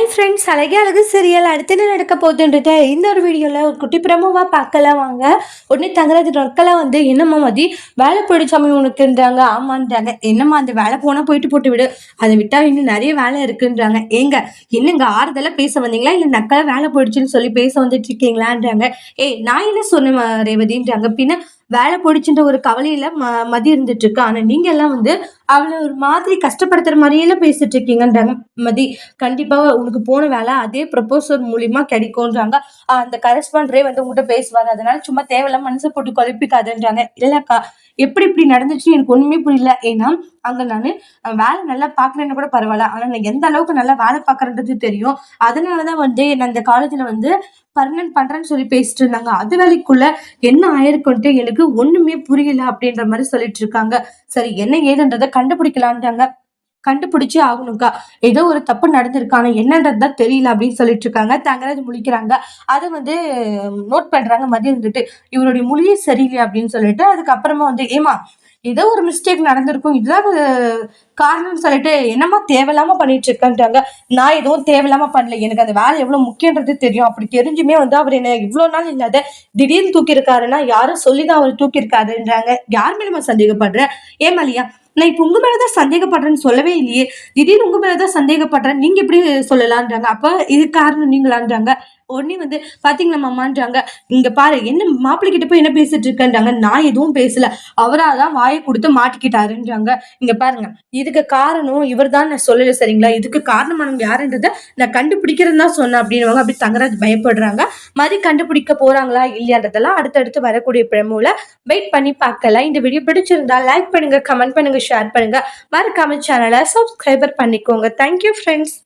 Hi friends, அழகே அழகு serial அடுத்து என்ன நடக்க போகுதுன்றத இந்த ஒரு வீடியோவில் ஒரு குட்டி பிரமோவாக பார்க்கலாம் வாங்க. உடனே தங்கராஜ் நொற்கெல்லாம் வந்து என்னம்மா மதி வேலை போயிடுச்சாமி உனக்குன்றாங்க. ஆமான்றாங்க. என்னம்மா அந்த வேலை போனால் போயிட்டு போட்டு விடு, அதை விட்டால் இன்னும் நிறைய வேலை இருக்குன்றாங்க. ஏங்க என்னங்க ஆறுதலாக பேச வந்தீங்களா இல்லை நக்கலாக வேலை போயிடுச்சுன்னு சொல்லி பேச வந்துட்டு இருக்கீங்களான்றாங்க. நான் என்ன சொன்னேன் ரேவதின்றாங்க. பின்ன வேலை போயிடுச்சுன்ற ஒரு கவலையில மதி இருந்துட்டு இருக்கு. ஆனா நீங்க எல்லாம் வந்து அவளை ஒரு மாதிரி கஷ்டப்படுத்துற மாதிரியெல்லாம் பேசிட்டு இருக்கீங்கன்றாங்க. மதி கண்டிப்பா உனக்கு போன வேலை அதே ப்ரொபோசல் மூலியமா கிடைக்கும்ன்றாங்க. அந்த கரஸ்பாண்டரே வந்து உங்ககிட்ட பேசுவாரு, அதனால சும்மா தேவையில்லாம மனசை போட்டு குழப்பிக்காதுன்றாங்க. இல்லக்கா எப்படி இப்படி நடந்துச்சு எனக்கு ஒண்ணுமே புரியல. ஏன்னா அங்க நானு வேலை நல்லா பாக்குறேன்னு கூட பரவாயில்ல, ஆனா நான் எந்த அளவுக்கு நல்லா வேலை பாக்குறேன்றது தெரியும். அதனாலதான் வந்து என்ன அந்த காலேஜ்ல வந்து பர்மனன்ட் பண்றேன்னு சொல்லி பேசிட்டு இருந்தாங்க. அது வேலைக்குள்ள என்ன ஆயிருக்குன்ட்டு எனக்கு ஒண்ணுமே புரியல அப்படின்ற மாதிரி சொல்லிட்டு இருக்காங்க. சரி என்ன ஏதுன்றதை கண்டுபிடிக்கலான்றாங்க. கண்டுபிடிச்சே ஆகணும்க்கா, ஏதோ ஒரு தப்பு நடந்திருக்கு, ஆனா என்னன்றதுதான் தெரியல அப்படின்னு சொல்லிட்டு இருக்காங்க. தங்கராஜ் முழிக்கிறாங்க. அதை வந்து நோட் பண்றாங்க மதியம் இருந்துட்டு, இவருடைய மொழியே சரியில்லை அப்படின்னு சொல்லிட்டு அதுக்கப்புறமா வந்து ஏமா ஏதோ ஒரு மிஸ்டேக் நடந்திருக்கும், இதுதான் காரணம்னு சொல்லிட்டு என்னமா தேவையில்லாம பண்ணிட்டு இருக்கேன்ட்டாங்க. நான் எதுவும் தேவையில்லாம பண்ணல, எனக்கு அந்த வேலை எவ்வளவு முக்கியன்றது தெரியும். அப்படி தெரிஞ்சுமே வந்து அவர் என்ன இவ்வளவு நாள் இல்லாத திடீர்னு தூக்கி இருக்காருன்னா யாரும் சொல்லிதான் அவர் தூக்கி இருக்காருன்றாங்க. யார் மேலமா சந்தேகப்படுற? ஏமாலியா நான் இப்ப உங்க மேலதான் சந்தேகப்படுறேன்னு சொல்லவே இல்லையே, திடீர்னு உங்க மேலதான் சந்தேகப்படுறேன் நீங்க எப்படி சொல்லலான்றாங்க. அப்ப இது காரணம் நீங்களான்றாங்க. உடனே வந்து பாத்தீங்களா மாமான்றாங்க. இங்க பாரு என்ன மாப்பிள்ளை கிட்ட போய் என்ன பேசிட்டு இருக்கேன்றாங்க. நான் எதுவும் பேசல, அவராதான் வாயை கொடுத்து மாட்டிக்கிட்டாருன்றாங்க. இங்க பாருங்க, இதுக்கு காரணம் இவர் தான், நான் சொல்லல சரிங்களா, இதுக்கு காரணமானவங்க யாருன்றத நான் கண்டுபிடிக்கிறேன்னு தான் சொன்னேன் அப்படின்னு அப்படி தங்கராஜ் பயப்படுறாங்க. மதி கண்டுபிடிக்க போறாங்களா இல்லையான்றதெல்லாம் அடுத்தடுத்து வரக்கூடிய பிரமோல வெயிட் பண்ணி பார்க்கலாம். இந்த வீடியோ பிடிச்சிருந்தா லைக் பண்ணுங்க, கமெண்ட் பண்ணுங்க, ஷேர் பண்ணுங்க, மறக்காம சேனலை சப்ஸ்கிரைபர் பண்ணிக்கோங்க. Thank you friends.